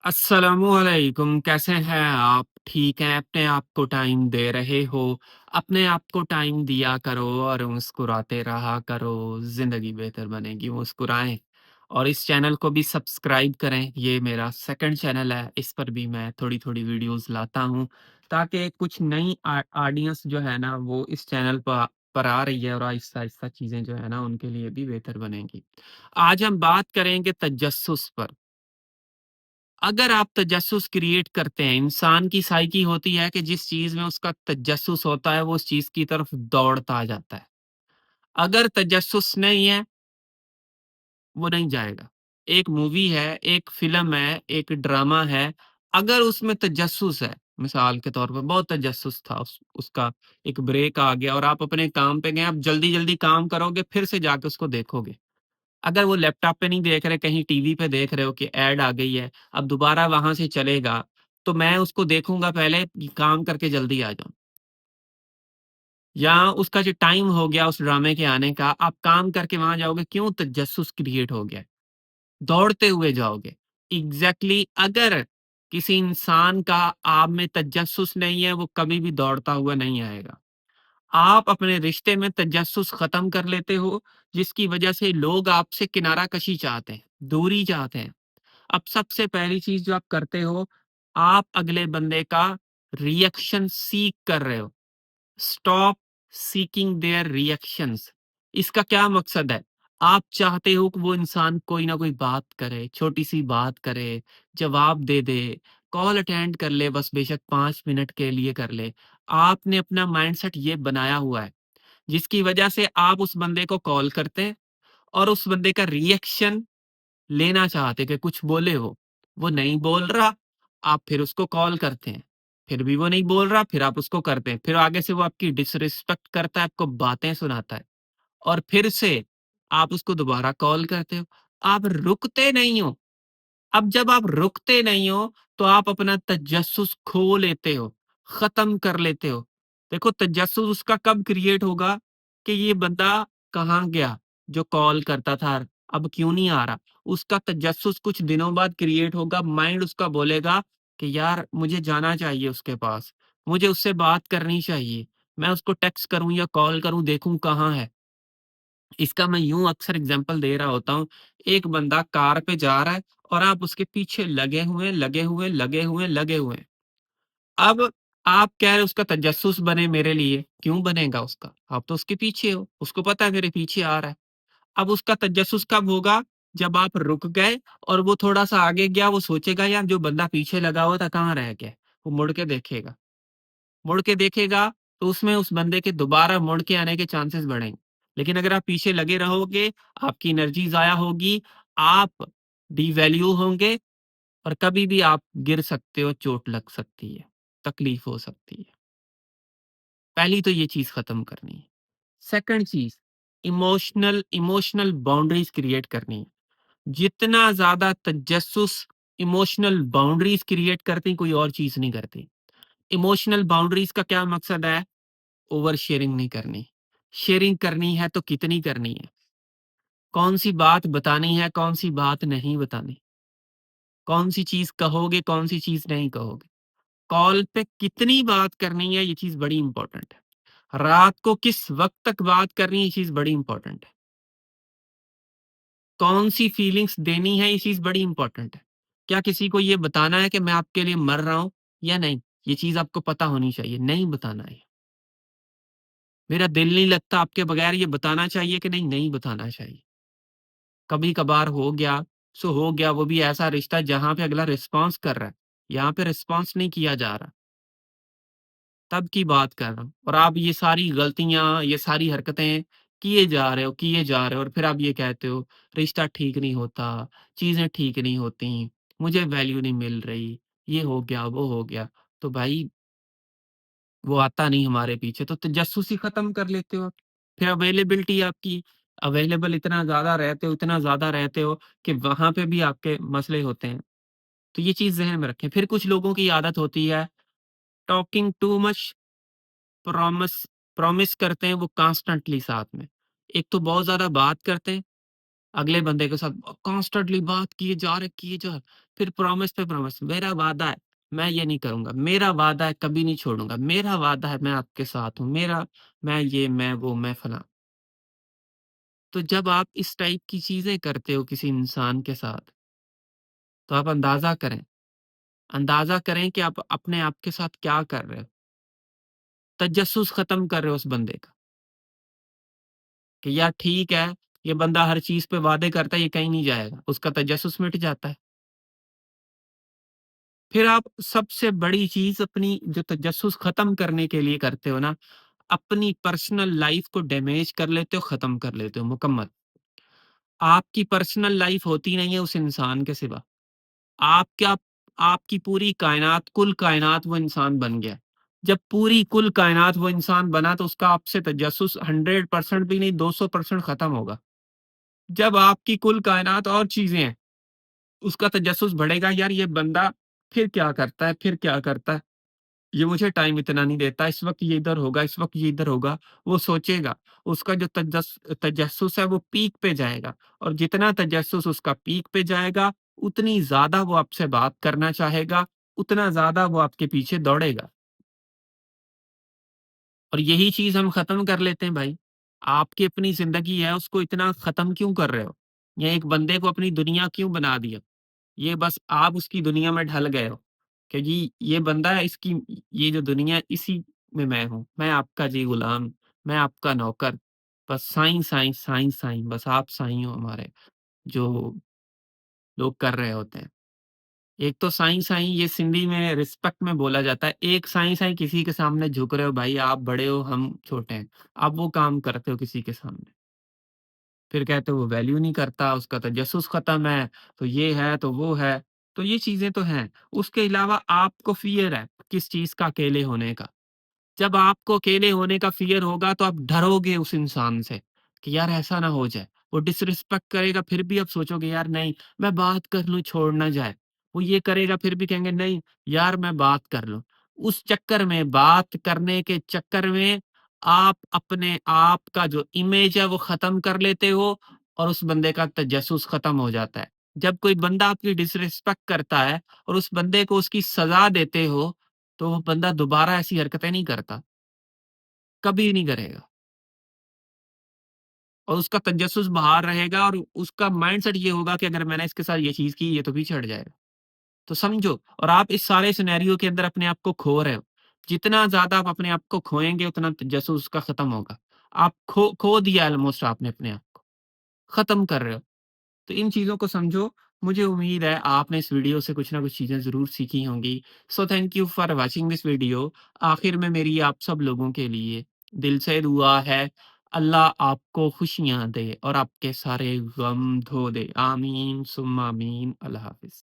अस्सलामुअलैकुम, कैसे हैं आप? ठीक हैं? अपने आप को टाइम दे रहे हो? अपने आप को टाइम दिया करो और मुस्कुराते रहा करो, ज़िंदगी बेहतर बनेगी, मुस्कुराएँ। और इस चैनल को भी सब्सक्राइब करें, ये मेरा सेकंड चैनल है, इस पर भी मैं थोड़ी-थोड़ी वीडियोज़ लाता हूँ, ताकि कुछ नई ऑडियंस जो है ना, वो इस चैनल पर आ रही है और आहिस्ता-आहिस्ता चीज़ें जो है ना, उनके लिए भी बेहतर बनेंगी। आज हम बात करेंगे तजस्सुस पर। अगर आप तजस्सुस क्रिएट करते हैं, इंसान की साइकी होती है कि जिस चीज़ में उसका तजस्सुस होता है, वो उस चीज़ की तरफ दौड़ता जाता है। अगर तजस्सुस नहीं है, वो नहीं जाएगा। एक मूवी है, एक फ़िल्म है, एक ड्रामा है, अगर उसमें तजस्सुस है, मिसाल के तौर पे बहुत तजस्सुस था उसका एक ब्रेक आ गया और आप अपने काम पे गए, आप जल्दी-जल्दी काम करोगे, फिर से जाके उसको देखोगे। अगर वो लैपटॉप पे नहीं देख रहे, कहीं टीवी पे देख रहे हो कि ऐड आ गई है, अब दोबारा वहाँ से चलेगा, तो मैं उसको देखूँगा पहले कि काम करके जल्दी आ जाऊँ। या उसका जो टाइम हो गया उस ड्रामे के आने का, आप काम करके वहाँ जाओगे, क्यों? तजस्सुस क्रिएट हो गया है, दौड़ते हुए जाओगे। एग्ज़ैक्टली अगर किसी इंसान का आप में तजस्सुस नहीं है, वो कभी भी दौड़ता हुआ नहीं आएगा। आप अपने रिश्ते में तजस्सुस खत्म कर लेते हो, जिसकी वजह से लोग आपसे किनारा-कशी चाहते हैं, दूरी चाहते हैं। अब सबसे पहली चीज़ जो आप करते हो, आप अगले बंदे का रिएक्शन सीक कर रहे हो। Stop seeking there reactions. इसका क्या मकसद है? आप चाहते हो कि वो इंसान कोई ना कोई बात करे, छोटी-सी बात करे, जवाब दे दे, कॉल अटेंड कर ले, बस बेशक 5 मिनट के लिए कर ले। आपने अपना माइंडसेट ये बनाया हुआ है, जिसकी वजह से आप उस बंदे को कॉल करते हैं और उस बंदे का रिएक्शन लेना चाहते कि कुछ बोले वो नहीं बोल रहा, आप फिर उसको कॉल करते हैं, फिर भी वो नहीं बोल रहा, फिर आप उसको करते हैं, फिर आगे से वो आपकी डिसरिस्पेक्ट करता है, आपको बातें सुनाता है और फिर से आप उसको दोबारा कॉल करते हो, आप रुकते नहीं हो। अब जब आप रुकते नहीं हो, तो आप अपना तजस्सुस खो लेते हो, खत्म कर लेते हो। देखो तजस्सुस उसका कब क्रिएट होगा कि ये बंदा कहाँ गया, जो कॉल करता था, अब क्यों नहीं आ रहा? उसका तजस्सुस कुछ दिनों बाद क्रिएट होगा, माइंड उसका बोलेगा कि यार मुझे जाना चाहिए उसके पास, मुझे उससे बात करनी चाहिए, मैं उसको टेक्स्ट करूँ या कॉल करूँ, देखूँ कहाँ है। इसका मैं यूँ अक्सर एग्ज़ाम्पल दे रहा होता हूँ, एक बंदा कार पे जा रहा है और आप उसके पीछे लगे हुए हैं, लगे हुए हैं, लगे हुए हैं, लगे हुए हैं। अब आप कह रहे हो उसका तजस्सुस बने मेरे लिए, क्यों बनेगा उसका? आप तो उसके पीछे हो, उसको पता है मेरे पीछे आ रहा है। अब उसका तजस्सुस कब होगा? जब आप रुक गए और वो थोड़ा-सा आगे गया, वो सोचेगा यार जो बंदा पीछे लगा हुआ था कहाँ रह गया? वो मुड़ के देखेगा। मुड़ के देखेगा, तो उसमें उस बंदे के दोबारा मुड़ के आने के चांसेस बढ़ेंगे। लेकिन अगर आप पीछे लगे रहोगे, आपकी एनर्जी ज़ाया होगी, आप डिवैल्यू होंगे और कभी भी आप गिर सकते हो, चोट लग सकती है, तकलीफ हो सकती है। पहली तो ये चीज़ खत्म करनी है। सेकंड चीज़, इमोशनल बाउंड्रीज़ क्रिएट करनी है। जितना ज़्यादा तजस्सुस इमोशनल बाउंड्रीज़ क्रिएट करती, कोई और चीज़ नहीं करती। इमोशनल बाउंड्रीज़ का क्या मकसद है? ओवर शेयरिंग नहीं करनी। शेयरिंग करनी है तो कितनी करनी है? कौन-सी बात बतानी है, कौन-सी बात नहीं बतानी? कौन-सी चीज़ कहोगे, कौन-सी चीज़ नहीं कहोगे? कॉल पे कितनी बात करनी है, ये चीज़ बड़ी इम्पोर्टेंट है। रात को किस वक़्त तक बात करनी है, ये चीज़ बड़ी इम्पोर्टेंट है। कौन-सी फीलिंग्स देनी है, ये चीज़ बड़ी इम्पोर्टेंट है। क्या किसी को ये बताना है कि मैं आपके लिए मर रहा हूँ या नहीं? ये चीज़ आपको पता होनी चाहिए, नहीं बताना है। मेरा दिल नहीं लगता आपके बगैर, ये बताना चाहिए कि नहीं? नहीं बताना चाहिए। कभी-कभार हो गया, सो हो गया, वो भी ऐसा रिश्ता जहाँ पे अगला रिस्पॉन्स कर रहा है, यहाँ पे रिस्पॉन्स नहीं किया जा रहा, तब की बात कर रहा हूँ। और आप ये सारी गलतियाँ, ये सारी हरकतें किए जा रहे हो और फिर आप ये कहते हो, रिश्ता ठीक नहीं होता, चीज़ें ठीक नहीं होती, मुझे वैल्यू नहीं मिल रही, ये हो गया, वो हो गया। तो भाई वो आता नहीं हमारे पीछे, तो तजस्सुस ही खत्म कर लेते हो आप। फिर अवेलेबिलिटी आपकी अवेलेबल इतना ज़्यादा रहते हो कि वहाँ पे भी आपके मसले होते हैं। तो ये चीज़ ज़हन में रखें। फिर कुछ लोगों की आदत होती है talking too much, promise promise करते हैं वो कॉन्स्टेंटली साथ में। एक तो बहुत ज़्यादा बात करते हैं, अगले बंदे के साथ कॉन्स्टेंटली बात किए जा रहे, फिर प्रॉमिस पे प्रॉमिस, मेरा वादा है, मैं ये नहीं करूँगा, मेरा वादा है कभी नहीं छोड़ूँगा, मेरा वादा है मैं आपके साथ हूँ, मैं ये, मैं वो, मैं फलाँ। तो जब आप इस टाइप की चीज़ें करते हो किसी इंसान के साथ, तो आप अंदाज़ा करें कि आप अपने आप के साथ क्या कर रहे हो। तजस्सुस खत्म कर रहे हो उस बंदे का, कि यार ठीक है, ये बंदा हर चीज़ पे वादे करता है, ये कहीं नहीं जाएगा, उसका तजस्सुस मिट जाता है। फिर आप सबसे बड़ी चीज़ अपनी जो तजस्सुस खत्म करने के लिए करते हो ना, अपनी पर्सनल लाइफ़ को डैमेज कर लेते हो, खत्म कर लेते हो मुकम्मल। आपकी पर्सनल लाइफ़ होती नहीं है उस इंसान के सिवा। आप क्या आपकी पूरी कायनात, कुल कायनात वो इंसान बन गया। जब पूरी कुल कायनात वो इंसान बना तो उसका आपसे तजस्सुस 100% भी नहीं 200% खत्म होगा। जब आपकी कुल कायनात और चीज़ें हैं, उसका तजस्सुस बढ़ेगा, यार ये बंदा फिर क्या करता है, फिर क्या करता है? ये मुझे टाइम इतना नहीं देता, इस वक़्त ये इधर होगा, इस वक़्त ये इधर होगा, वो सोचेगा। उसका जो तजस्सुस है वो पीक पे जाएगा और जितना तजस्सुस उसका पीक पे जाएगा, उतनी ज़्यादा वो आपसे बात करना चाहेगा, उतना ज़्यादा वो आपके पीछे दौड़ेगा। और यही चीज़ हम ख़त्म कर लेते हैं भाई। आपकी अपनी ज़िंदगी है, उसको इतना ख़त्म क्यों कर रहे हो? या एक बंदे को अपनी दुनिया क्यों बना दिया? ये बस आप उसकी दुनिया में ढल गए हो, कि जी ये बंदा है, इसकी ये जो दुनिया है इसी में मैं हूँ। मैं आपका जी गुलाम, मैं आपका नौकर। बस साईं, साईं, साईं, साईं, बस आप साईं हो हमारे, जो लोग कर रहे होते हैं। एक तो साईं, साईं ये सिंधी में रिस्पेक्ट में बोला जाता है। एक साईं, साईं किसी के सामने झुक रहे हो भाई, आप बड़े हो, हम छोटे हैं। आप वो काम करते हो किसी के सामने। फिर कहते हो वो वैल्यू नहीं करता, उसका तजस्सुस खत्म है, तो ये है, तो वो है। तो ये चीज़ें तो हैं। उसके अलावा आपको फ़ियर है, किस चीज़ का? अकेले होने का। जब आपको अकेले होने का फ़ियर होगा तो आप डरोगे उस इंसान से, कि यार ऐसा ना हो जाए। वो डिसरिस्पेक्ट करेगा फिर भी आप सोचोगे यार नहीं, मैं बात कर लूँ छोड़ ना जाए। वो ये करेगा फिर भी कहेंगे नहीं, यार मैं बात कर लूँ। उस चक्कर में, बात करने के चक्कर में आप अपने आप का जो इमेज है वो ख़त्म कर लेते हो और उस बंदे का तजस्सुस ख़त्म हो जाता है। जब कोई बंदा आपकी डिसरिस्पेक्ट करता है और उस बंदे को उसकी सज़ा देते हो, तो वो बंदा दोबारा ऐसी हरकतें नहीं करता, कभी नहीं करेगा और उसका तजस्सुस बाहर रहेगा और उसका माइंडसेट ये होगा कि अगर मैंने इसके साथ ये चीज़ की, ये तो पीछे हट जाएगा। तो समझो और आप इस सारे सिनेरियो के अंदर अपने आप को खो रहे हो। जितना ज़्यादा आप अपने आप को खोएँगे, उतना तजस्सुस उसका खत्म होगा। आप खो दिया ऑलमोस्ट आपने अपने आप को, खत्म कर रहे हो। तो इन चीज़ों को समझो। मुझे उम्मीद है आपने इस वीडियो से कुछ ना कुछ चीज़ें ज़रूर सीखी होंगी। So thank you for watching this video. आखिर में मेरी आप सब लोगों के लिए दिल से दुआ है, अल्लाह आपको खुशियाँ दे और आपके सारे गम धो दे। आमीन सुम्मा आमीन। अल्लाह हाफ़िज़।